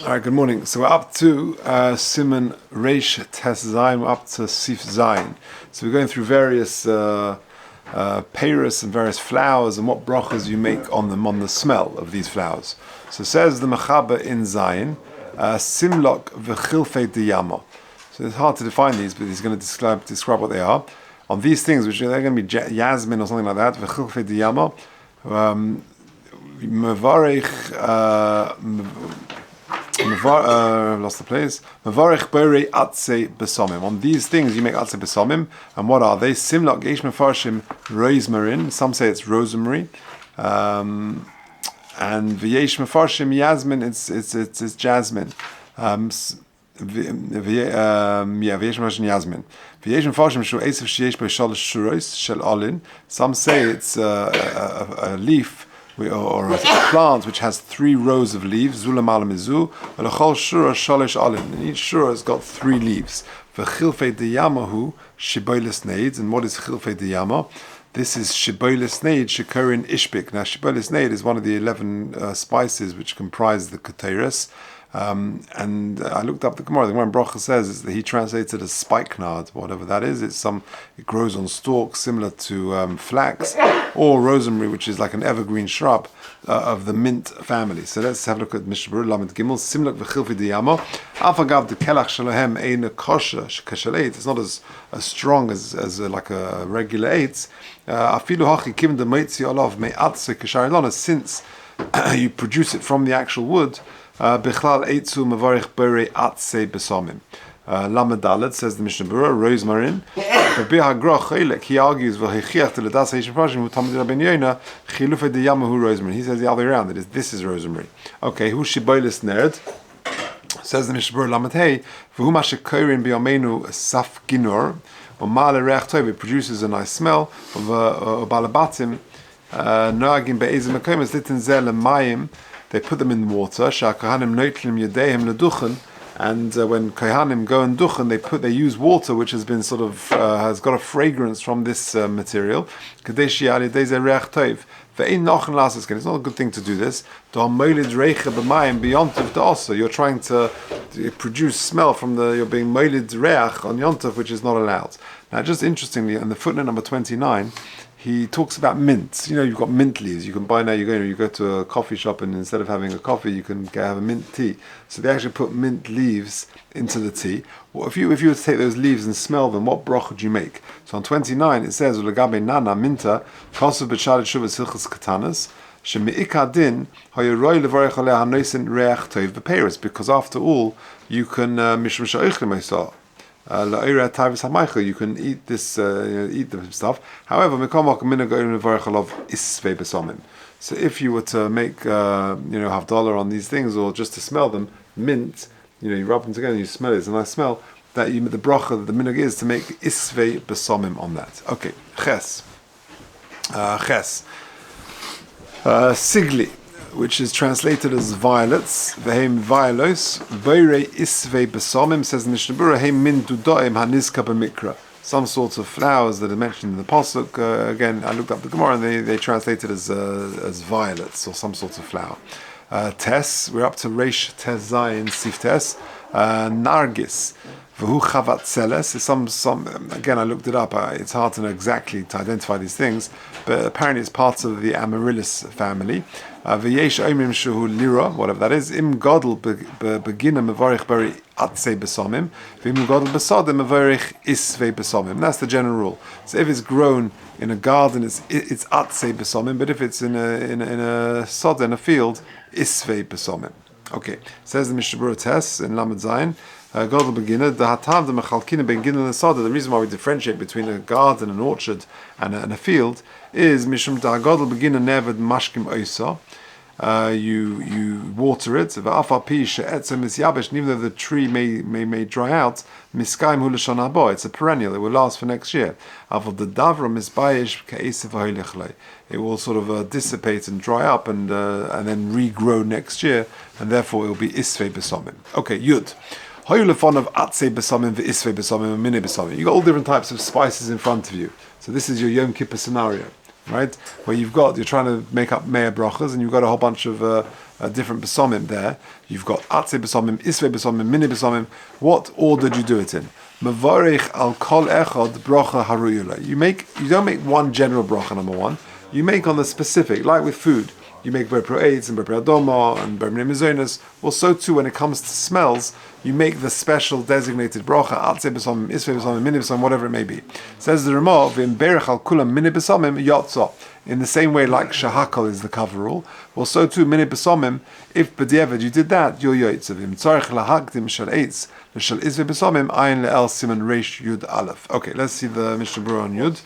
All right, good morning. So we're up to Siman Reish Tes Zayin. We're up to Sif Zayin. So we're going through various peiros and various flowers and what brachos you make on them, on the smell of these flowers. So it says the Mechaba in Zayin, Simlok v'chilfei diyamo. So it's hard to define these, but he's going to describe what they are. On these things, which they're going to be yasmin or something like that, v'chilfei diyamo, Mevarich. Lost the place. Mavarich bere atze besomim. On these things you make atze besomim, and what are they? Simlok geish mefarshim rosemary. Some say it's rosemary, and v'yesh mefarshim yasmin. It's jasmine. V'yesh mefarshim yasmin. V'yesh mefarshim shu esav sheyesh bo shalosh shuros shel olin. Some say it's a leaf or a plant which has 3 rows of leaves, zulam al mizu, v'lechol shura shalish alin, and each shura has got 3 leaves. V'chilfei diyamahu shiboilis neids, and what is chilfei diyama? This is shiboilis neid shekurin ishbik. Now shiboilis neid is one of the 11 spices which comprise the keteris. And I looked up the Gemara. The Gemara in Brachos says is that he translates it as spikenard, whatever that is. It grows on stalks similar to flax, or rosemary, which is like an evergreen shrub of the mint family. So let's have a look at Mishnah Berurah Lamed Gimel. Simlak v'chilfi diyamo. Afagav de kelach shalohem ein kosher shekashel eitz. It's not as strong as like a regular eitz. Afilu hachi kim de meitzi olav me'atze kashar ilona. Since you produce it from the actual wood. Bichlal eitzu mavarich bere atze besomim. Lamed Dalet says the Mishnah Berurah, rosemary. Rabbi Hagrach Chelek, he argues v'hechiach to ledas ha'ishim parshim who tamid Rabbi Yonah chilufei diyamahu rosemary. He says the other way around. This is rosemary. Okay, who shiboilis nerd? Says the Mishnah Berurah Lamed Hey, v'hu ma shekorin biyomenu saf ginor u'male reach tov. It produces a nice smell. Balabatim noagim be'ezim mekomis litin zel mayim. They put them in water. Sha'kohanim noitlim yedeihem leduchen, and when kohanim go and duchen, they use water which has been sort of has got a fragrance from this material. Kadesh yali deize reach tov. Ve'in nochen lasas. It's not a good thing to do this. You're trying to produce smell from you're being moilid reach on yontav, which is not allowed. Now, just interestingly, in the footnote number 29. He talks about mints. You know, you've got mint leaves. You can buy now. You go to a coffee shop, and instead of having a coffee, you can have a mint tea. So they actually put mint leaves into the tea. Well, if you were to take those leaves and smell them, what brach would you make? So on 29 it says ulagabe nana minta kosav b'shadet shuvas hilchas katanas shemi'ika din hayoroi levarich aleh hanoisen reach tov b'peiros, because after all you can mishum sha'oichem osah. You can eat this, eat the stuff. However, so if you were to make, $50 on these things, or just to smell them, mint, you rub them together and you smell it. It's a nice smell. That the bracha, the minhag is to make isvei besomim on that. Okay, ches, sigli, which is translated as violets, vehem violos, beire isvei besomim, says the Mishnah Berurah, heim min dudaim hanizka b'mikra. Some sorts of flowers that are mentioned in the pasuk. Again, I looked up the Gemara and they translate it as violets or some sorts of flower. Tes, we're up to Reish Tes Zayin Sif Tes. Nargis. V'hu chavat tzeles. Some again, I looked it up. It's hard to know exactly to identify these things, but apparently it's parts of the Amaryllis family. V'yesh omrim shehu lira, whatever that is. Im gadol begina mevarich bari atze besomim. V'im gadol besadeh mevarich isvei besomim. That's the general rule. So if it's grown in a garden, it's atze besomim. But if it's in a sod, in a field, isvei besomim. Okay, says the Mishnah Berurah Tes in Lamed Zayin. Gadol beginner, the hatav the mechalkina beginner the sada. The reason why we differentiate between a garden, an orchard, and a field is mishum da gadol beginner never mashkim oisa. You water it. And even though the tree may dry out, it's a perennial. It will last for next year. It will sort of dissipate and dry up and then regrow next year, and therefore it will be isvei besomim. Okay, yud. You got all different types of spices in front of you. So this is your Yom Kippur scenario. right? Where you're trying to make up mea brachas, and you've got a whole bunch of different besomim there. You've got atze besomim, isve besomim, mini besomim. What order do you do it in? Mavarich al kol echad bracha haruyula. You don't make one general bracha, number one. You make on the specific, like with food. You make ber pro'etz and ber adoma and ber mizonos. Well, so too when it comes to smells, you make the special designated bracha, atze besomim, isve besomim, mini besomim, whatever it may be. Says the Ramah, v'im berech al kulam mini besomim yotza. In the same way like shahakal is the coverall, well, so too mini besomim, if b'diavad you did that, you're yotzavim. Tzarech lahakdim shal eitz, l'shal isve besomim, ayin le'el siman reish yud aleph. Okay, let's see the Mishnah Berurah on yud.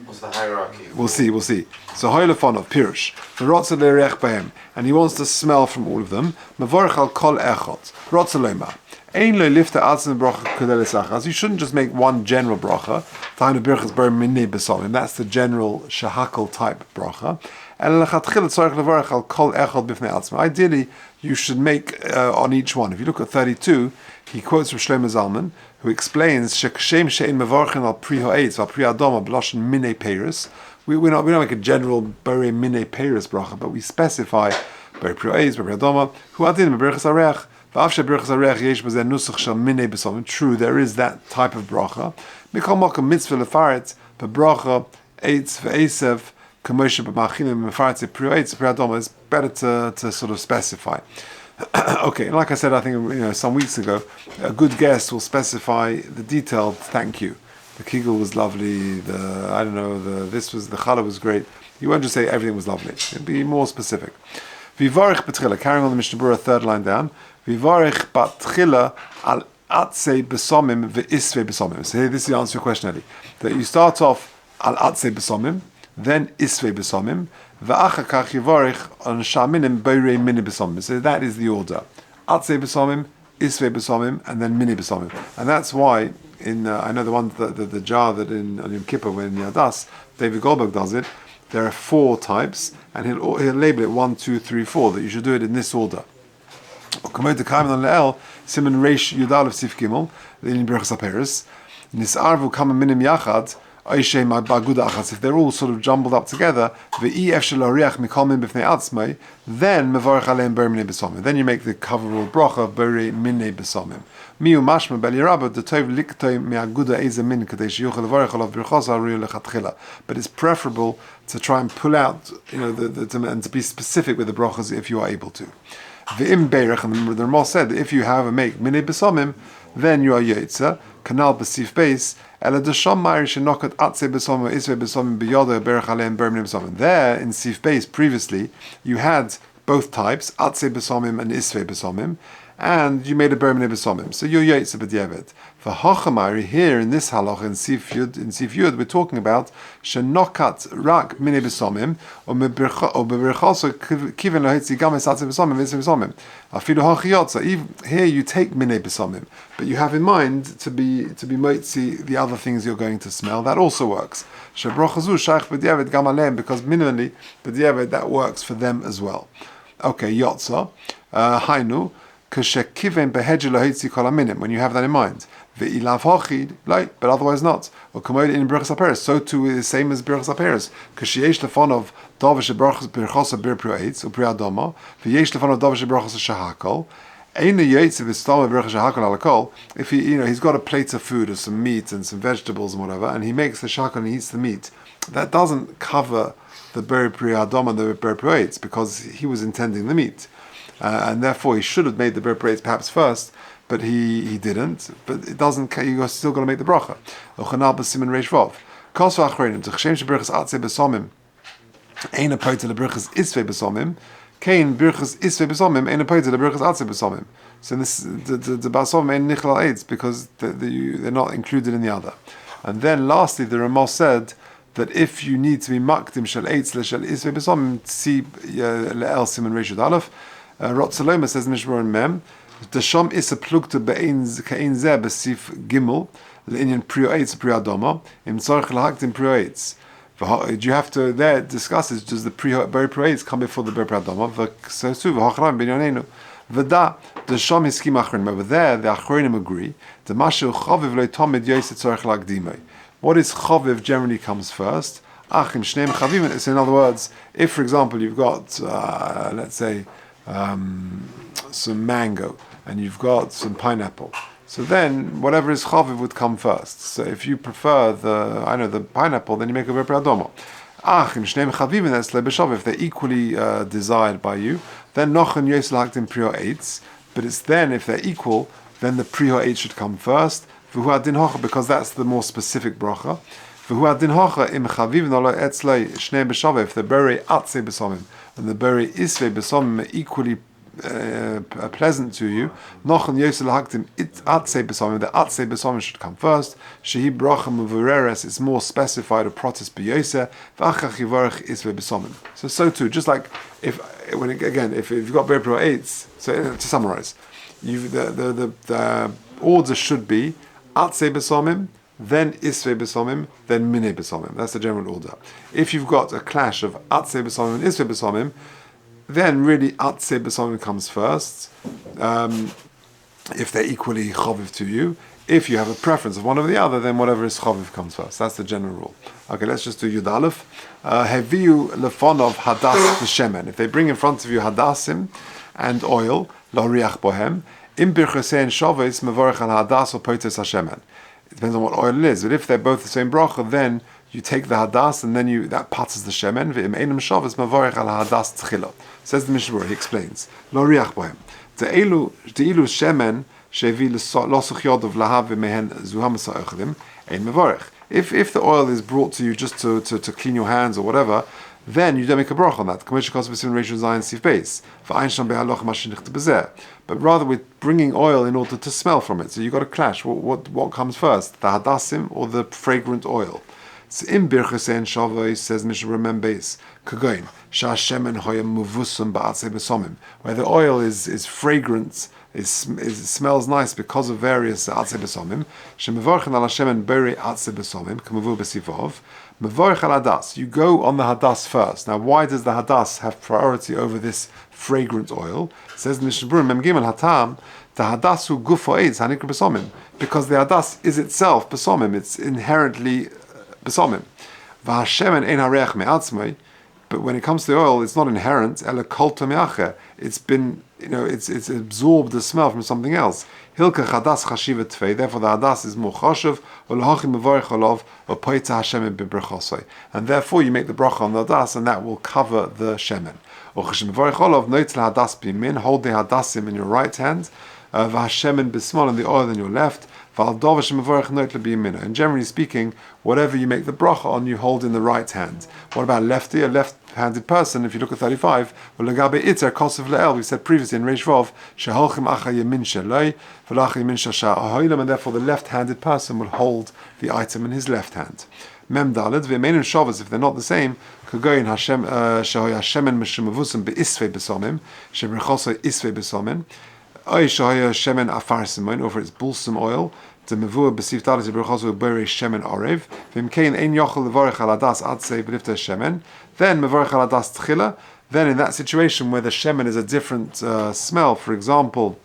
What's the hierarchy? We'll see. So hoylefonov pirush, v'rotza le'erech b'hem, and he wants to smell from all of them. Mavorech al kol echot, rotza le'ma. Ein lo lifta atzim bracha kudel esachas. You shouldn't just make one general bracha. Time to birchas ber minei besomim. That's the general shahakal type bracha. And lechatchila tzarich levarech al kol echad b'fnei atzma. Ideally, you should make on each one. If you look at 32, he quotes from Shlomo Zalman, who explains shekashem she'en mevarchin al pri ha'etz al pri adoma b'loshen minei peiros. We don't make a general ber minei peiros bracha, but we specify ber pri ha'etz, ber pri adoma, hu adin b'berchas arech. True, there is that type of bracha. Mikol makom mitzvah lefaret, but bracha eitz ve'esev k'moshe b'machilim mefaret pri eitz pri adoma. It's better to sort of specify. Okay, like I said, I think some weeks ago, a good guest will specify the detailed thank you. The kigel was lovely. The challah was great. You won't just say everything was lovely. It'll be more specific. Vivarich betchila. Carrying on the Mishnah Berurah, third line down. Vivarich batchila al atze besomim ve'isve besomim. So here, this is the answer to your question, Eddie. That you start off al atze besomim, then isve besomim, ve'achakach yivarich on shaminim beirei mini besomim. So that is the order. Atze besomim, isve besomim, and then mini besomim. And that's why in I know the jar that in Yom Kippur when Yadas David Golker does it. There are 4 types, and he'll label it 1, 2, 3, 4. That you should do it in this order. Siman reish yudal of sif gimel in Brachos aperes nisarvu kama minim yachad oishem baguda achas. If they're all sort of jumbled up together, ve'i efshel oriach mikol min b'fnei atzmai, then mevarach aleim ber minei besomim. Then you make the coverall bracha ber minei besomim. Miu mashma beli rabba the tov liktoi me'aguda eze min kadei sheyuchel levarach alav brachos ariyu lechatchila. But it's preferable to try and pull out, and to be specific with the brachas if you are able to. V'im beirach, and the Ramah said that if you have a make minei besomim, then you are yotza kanal b'sif beis ela desham ma'ir shenokat atze besomim isve besomim biyoda beirach aleim ber minei besomim. There in sif beis previously you had both types atze besomim and isve besomim, and you made a ber minei besomim, so you're yotza b'diavad. For hachamari here in this halach in sif yud we're talking about shenokat rak minei besomim or beberchaso kiven lahitzi games atze besomim isve besomim afilu hachiyotza. Here you take minei besomim, but you have in mind to be motzi the other things you're going to smell. That also works. Shebrachazu shaykh b'diavad gam aleim, because minimally b'diavad that works for them as well. Okay, yotza hainu kashekiven behedje lahitzi kol aminim. When you have that in mind. Ve'ilav hachid, like, but otherwise not. Or commode in Brachos aperes. So too is the same as Brachos aperes. Kashiyesh lefonov davish brachos bir pro'etz or pri adoma. Ve'yesh lefonov davish brachos shahakol. Ein yetz v'stam brachos shahakol alakol. If he's got a plate of food or some meat and some vegetables and whatever, and he makes the shahakol and he eats the meat, that doesn't cover the ber pri adoma and the ber pro'etz, because he was intending the meat, and therefore he should have made the ber pro'etz perhaps first. But he didn't. But it doesn't. You still got to make the bracha. Ochanal b'siman reish vav. Kosva achreinim. T'chshem sheberchas atze besomim. Ein apoyte leberchas isve besomim. Kein berchas isve besomim. Ein apoyte leberchas atze besomim. So this the basomim ein nichlal eitz, because they're not included in the other. And then lastly, the Ramah said that if you need to be makdim shel eitz l'shel isve besomim, see le'el siman reish yud aleph. Rotzeloma says Mishmor and Mem. The sham is a plugte be'ein zeh besif gimel le'inyan prio eitz prio adoma im tzarich lahakt in prio eitz. You have to there discuss it. Does the ber prio eitz come before the ber prio adoma? So too v'hachram binyanenu v'da the sham is skim achronim. Over there the achronim agree. The mashu chaviv lo tamid yoseh tzarich lagdimei. What is chaviv generally comes first. Ach im shneim chavivin. It's in other words, if for example you've got, let's say, some mango and you've got some pineapple, so then whatever is chaviv would come first. So if you prefer the pineapple, then you make a berei adomo. Ach im shneim chavivin etzle b'shav. If they're equally desired by you, then nochen yosel hakdim prior eitz. But it's then if they're equal, then the prior eitz should come first. V'hu adin hocha, because that's the more specific bracha. V'hu adin hocha im chavivin olo etzle shneim b'shav. If the berei atze b'somim and the berei isve b'somim are equally pleasant to you, nochen yosel hakdim atze b'somim. The atze b'somim should come first. Shehi bracha mevureres is more specified of protis b'yoseh. V'achach yivarech isve b'somim. So too, just like if you've got berei pro eitz. So to summarize, the order should be atze b'somim, then isve b'somim, then mineh b'somim. That's the general order. If you've got a clash of atze b'somim and isve b'somim, then really atze b'somim comes first, if they're equally chaviv to you. If you have a preference of one or the other, then whatever is chaviv comes first. That's the general rule. Okay, let's just do Yud Aleph. Heviu lefonov hadas v'shemen. If they bring in front of you hadasim and oil, lo riach bohem, im birchosein shavis mevorech al hadas or poites hashemen. It depends on what oil it is. But if they're both the same bracha, then you take the hadas and then that patters the shemen. V'im einam shavis mevorech al hadas tchila. Says the Mishnah Berurah, he explains. Lo riach bohem. De'ilu shemen shevi losuch yodov lahav v'mehen zuham sa'ochlim ein mevorech. If the oil is brought to you just to clean your hands or whatever, then you don't make a bracha on that. But rather we're bringing oil in order to smell from it. So you've got a clash. What comes first? The hadassim or the fragrant oil? So in Birchosein Shavoi says Mishnah Membes Kagoin Shashemen Hoyam Muvusum Ba'atse Besomim, where the oil is fragrant, it smells nice because of various Atse Besomim. Shemevorchen al Hashemen Beri Atse Besomim Kamavu Besivov. Mevorch al Hadas. You go on the Hadas first. Now, why does the Hadas have priority over this fragrant oil? It says in Mishnah Berurah Mem Gimel Hatam the Hadasu Gufo Eitz Hanikra Besomim, because the Hadas is itself Besomim. It's inherently Besomim. V'Hashemen ein hareach me'atzmei. But when it comes to the oil, it's not inherent. Ela kolta me'acher. It's been, it's absorbed the smell from something else. Hilka chadas chashiva tvei. Therefore, the hadas is more chashiv. Olahachim mevorech olav opoita Hashemen b'brachosoi. And therefore, you make the bracha on the hadas, and that will cover the shemen. Ochashim mevorech olav noitel hadas b'min. Hold the hadasim in your right hand. V'Hashemen b'smol, and the oil in your left. And generally speaking, whatever you make the bracha on, you hold in the right hand. What about lefty? A left-handed person, if you look at 35, we said previously in Reish Vav, and therefore the left-handed person will hold the item in his left hand. Mem Daled, if they're not the same, or for its balsam oil, but if the shemen, then in that situation where the shemen is a different smell, for example,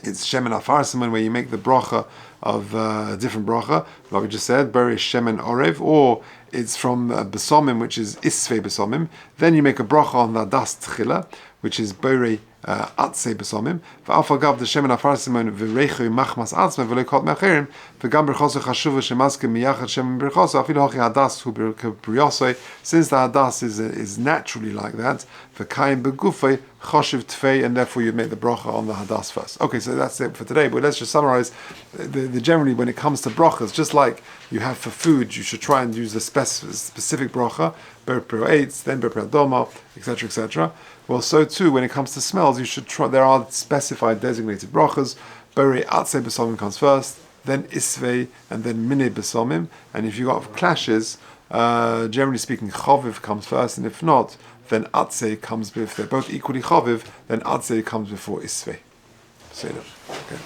it's shemen afarsimon, where you make the bracha of a different bracha, like we just said, beri shemen orev, or it's from besomim, which is isve besomim, then you make a bracha on the das tchila, which is beri atze besomim. V'afagav the shemen afarsimon v'reichu machmas atzme v'leikot me'acherim v'gam berchosu chashuva shemazke miyachat shemen berchosu afilu hochi hadas hu b'riyosoi. Since the hadas is naturally like that, v'kayim begufei choshiv tfei, and therefore you make the bracha on the hadas first. Okay, so that's it for today. But let's just summarize. The generally, when it comes to brachas, just like you have for food, you should try and use the specific bracha, ber pro eitz, then ber pro doma, etc., etc. Well, so too, when it comes to smells, you should try. There are specified designated brachas. Beri atze besomim comes first, then isvei, and then mineh besomim. And if you got clashes, generally speaking, chaviv comes first, and if not, then atze comes. If they're both equally chaviv, then atze comes before isvei. Say that. Okay.